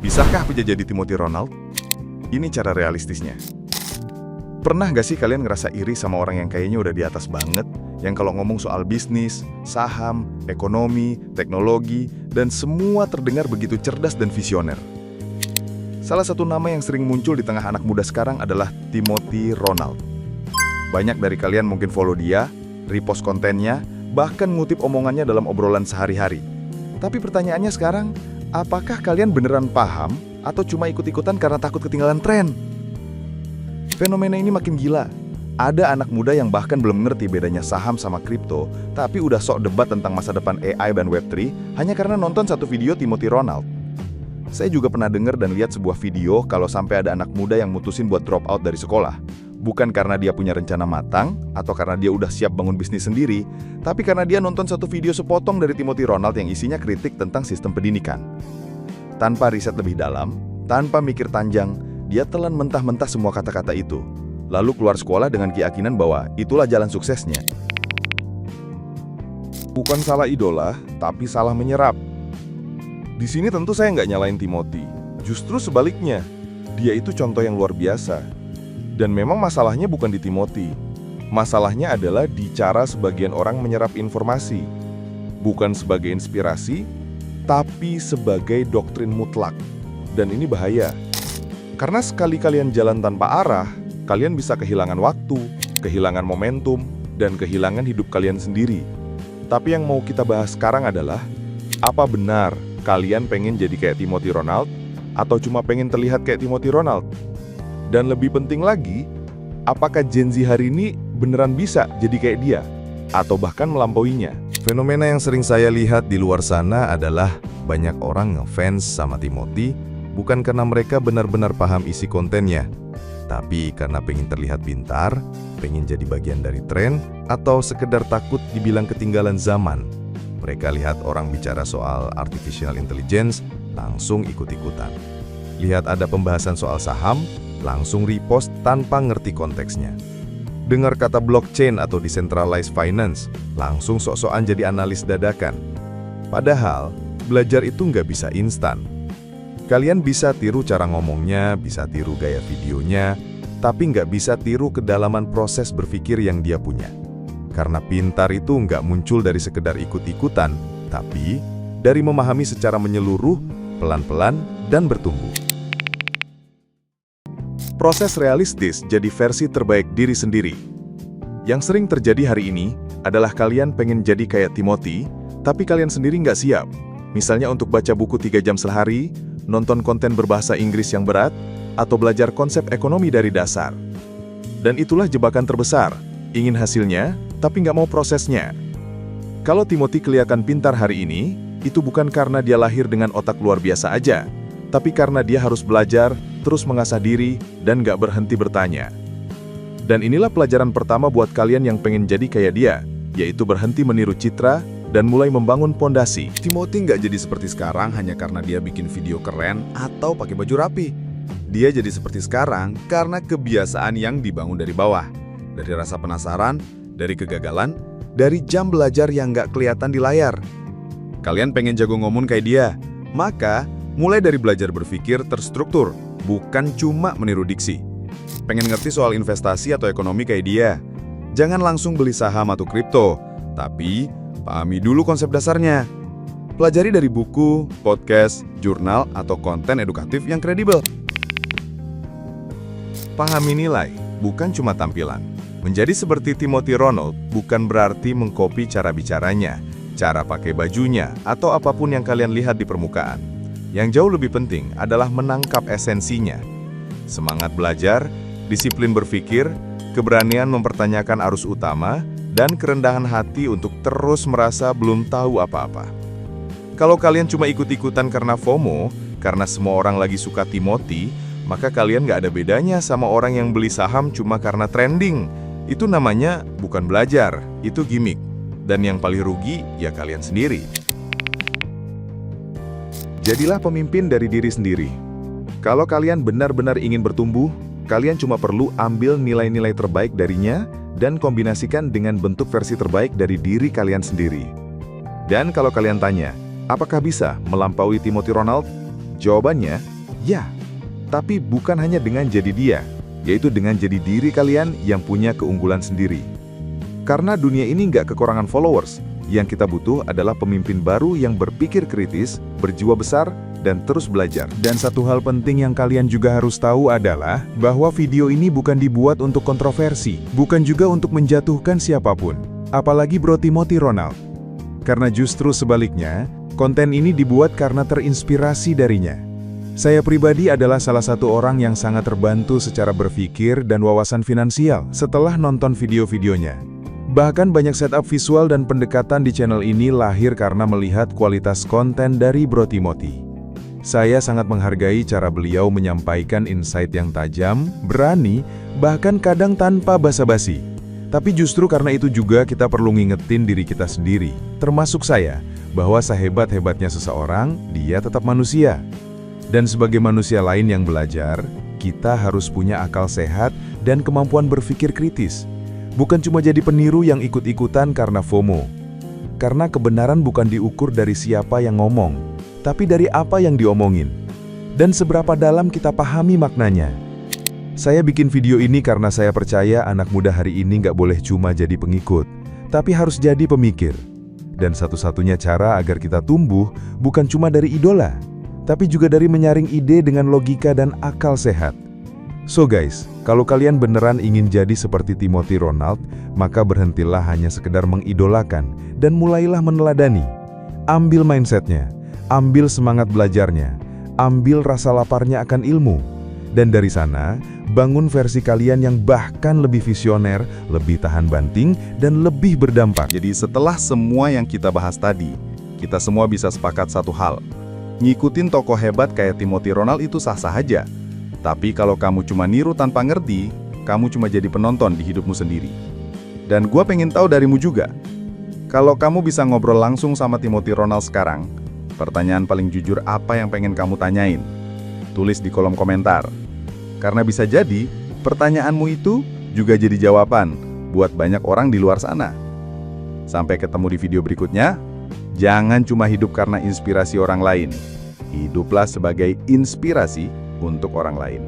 Bisakah aku jadi Timothy Ronald? Ini cara realistisnya. Pernah gak sih kalian ngerasa iri sama orang yang kayaknya udah di atas banget? Yang kalau ngomong soal bisnis, saham, ekonomi, teknologi, dan semua terdengar begitu cerdas dan visioner. Salah satu nama yang sering muncul di tengah anak muda sekarang adalah Timothy Ronald. Banyak dari kalian mungkin follow dia, repost kontennya, bahkan ngutip omongannya dalam obrolan sehari-hari. Tapi pertanyaannya sekarang, apakah kalian beneran paham atau cuma ikut-ikutan karena takut ketinggalan tren? Fenomena ini makin gila. Ada anak muda yang bahkan belum ngerti bedanya saham sama kripto, tapi udah sok debat tentang masa depan AI dan Web3 hanya karena nonton satu video Timothy Ronald. Saya juga pernah dengar dan lihat sebuah video kalau sampai ada anak muda yang mutusin buat drop out dari sekolah. Bukan karena dia punya rencana matang, atau karena dia udah siap bangun bisnis sendiri, tapi karena dia nonton satu video sepotong dari Timothy Ronald yang isinya kritik tentang sistem pendidikan. Tanpa riset lebih dalam, tanpa mikir panjang, dia telan mentah-mentah semua kata-kata itu. Lalu keluar sekolah dengan keyakinan bahwa itulah jalan suksesnya. Bukan salah idola, tapi salah menyerap. Di sini tentu saya nggak nyalain Timothy. Justru sebaliknya, dia itu contoh yang luar biasa. Dan memang masalahnya bukan di Timothy. Masalahnya adalah di cara sebagian orang menyerap informasi. Bukan sebagai inspirasi, tapi sebagai doktrin mutlak. Dan ini bahaya. Karena sekali kalian jalan tanpa arah, kalian bisa kehilangan waktu, kehilangan momentum, dan kehilangan hidup kalian sendiri. Tapi yang mau kita bahas sekarang adalah, apa benar kalian pengen jadi kayak Timothy Ronald, atau cuma pengen terlihat kayak Timothy Ronald? Dan lebih penting lagi, apakah Gen Z hari ini beneran bisa jadi kayak dia, atau bahkan melampauinya? Fenomena yang sering saya lihat di luar sana adalah banyak orang ngefans sama Timothy, bukan karena mereka benar-benar paham isi kontennya, tapi karena pengen terlihat pintar, pengen jadi bagian dari tren, atau sekedar takut dibilang ketinggalan zaman. Mereka lihat orang bicara soal artificial intelligence, langsung ikut-ikutan. Lihat ada pembahasan soal saham, langsung repost tanpa ngerti konteksnya. Dengar kata blockchain atau decentralized finance, langsung sok-sokan jadi analis dadakan. Padahal, belajar itu nggak bisa instan. Kalian bisa tiru cara ngomongnya, bisa tiru gaya videonya, tapi nggak bisa tiru kedalaman proses berpikir yang dia punya. Karena pintar itu nggak muncul dari sekedar ikut-ikutan, tapi dari memahami secara menyeluruh, pelan-pelan, dan bertumbuh. Proses realistis jadi versi terbaik diri sendiri. Yang sering terjadi hari ini adalah kalian pengen jadi kayak Timothy, tapi kalian sendiri nggak siap. Misalnya untuk baca buku 3 jam sehari, nonton konten berbahasa Inggris yang berat, atau belajar konsep ekonomi dari dasar. Dan itulah jebakan terbesar, ingin hasilnya, tapi nggak mau prosesnya. Kalau Timothy kelihatan pintar hari ini, itu bukan karena dia lahir dengan otak luar biasa aja, tapi karena dia harus belajar, terus mengasah diri, dan nggak berhenti bertanya. Dan inilah pelajaran pertama buat kalian yang pengen jadi kayak dia, yaitu berhenti meniru citra, dan mulai membangun pondasi. Timothy nggak jadi seperti sekarang hanya karena dia bikin video keren atau pakai baju rapi. Dia jadi seperti sekarang karena kebiasaan yang dibangun dari bawah. Dari rasa penasaran, dari kegagalan, dari jam belajar yang nggak kelihatan di layar. Kalian pengen jago ngomong kayak dia? Maka, mulai dari belajar berpikir terstruktur, bukan cuma meniru diksi. Pengen ngerti soal investasi atau ekonomi kayak dia? Jangan langsung beli saham atau kripto, tapi pahami dulu konsep dasarnya. Pelajari dari buku, podcast, jurnal, atau konten edukatif yang kredibel. Pahami nilai, bukan cuma tampilan. Menjadi seperti Timothy Ronald bukan berarti mengkopi cara bicaranya, cara pakai bajunya, atau apapun yang kalian lihat di permukaan. Yang jauh lebih penting adalah menangkap esensinya. Semangat belajar, disiplin berpikir, keberanian mempertanyakan arus utama, dan kerendahan hati untuk terus merasa belum tahu apa-apa. Kalau kalian cuma ikut-ikutan karena FOMO, karena semua orang lagi suka Timothy, maka kalian nggak ada bedanya sama orang yang beli saham cuma karena trending. Itu namanya bukan belajar, itu gimmick. Dan yang paling rugi, ya kalian sendiri. Jadilah pemimpin dari diri sendiri. Kalau kalian benar-benar ingin bertumbuh, kalian cuma perlu ambil nilai-nilai terbaik darinya dan kombinasikan dengan bentuk versi terbaik dari diri kalian sendiri. Dan kalau kalian tanya, apakah bisa melampaui Timothy Ronald? Jawabannya, Ya, tapi bukan hanya dengan jadi dia, yaitu dengan jadi diri kalian yang punya keunggulan sendiri. Karena dunia ini nggak kekurangan followers, yang kita butuh adalah pemimpin baru yang berpikir kritis, berjiwa besar, dan terus belajar. Dan satu hal penting yang kalian juga harus tahu adalah bahwa video ini bukan dibuat untuk kontroversi, bukan juga untuk menjatuhkan siapapun, apalagi Bro Timothy Ronald. Karena justru sebaliknya, konten ini dibuat karena terinspirasi darinya. Saya pribadi adalah salah satu orang yang sangat terbantu secara berpikir dan wawasan finansial setelah nonton video-videonya. Bahkan banyak setup visual dan pendekatan di channel ini lahir karena melihat kualitas konten dari Bro Timothy. Saya sangat menghargai cara beliau menyampaikan insight yang tajam, berani, bahkan kadang tanpa basa-basi. Tapi justru karena itu juga kita perlu ngingetin diri kita sendiri, termasuk saya, bahwa sehebat-hebatnya seseorang, dia tetap manusia. Dan sebagai manusia lain yang belajar, kita harus punya akal sehat dan kemampuan berpikir kritis. Bukan cuma jadi peniru yang ikut-ikutan karena FOMO. Karena kebenaran bukan diukur dari siapa yang ngomong, tapi dari apa yang diomongin. Dan seberapa dalam kita pahami maknanya. Saya bikin video ini karena saya percaya anak muda hari ini nggak boleh cuma jadi pengikut, tapi harus jadi pemikir. Dan satu-satunya cara agar kita tumbuh bukan cuma dari idola, tapi juga dari menyaring ide dengan logika dan akal sehat. So guys, kalau kalian beneran ingin jadi seperti Timothy Ronald, maka berhentilah hanya sekedar mengidolakan dan mulailah meneladani. Ambil mindsetnya, ambil semangat belajarnya, ambil rasa laparnya akan ilmu. Dan dari sana, bangun versi kalian yang bahkan lebih visioner, lebih tahan banting, dan lebih berdampak. Jadi setelah semua yang kita bahas tadi, kita semua bisa sepakat satu hal. Ngikutin tokoh hebat kayak Timothy Ronald itu sah-sah aja. Tapi kalau kamu cuma niru tanpa ngerti, kamu cuma jadi penonton di hidupmu sendiri. Dan gua pengen tahu darimu juga. Kalau kamu bisa ngobrol langsung sama Timothy Ronald sekarang, pertanyaan paling jujur apa yang pengen kamu tanyain? Tulis di kolom komentar. Karena bisa jadi, pertanyaanmu itu juga jadi jawaban buat banyak orang di luar sana. Sampai ketemu di video berikutnya. Jangan cuma hidup karena inspirasi orang lain. Hiduplah sebagai inspirasi untuk orang lain.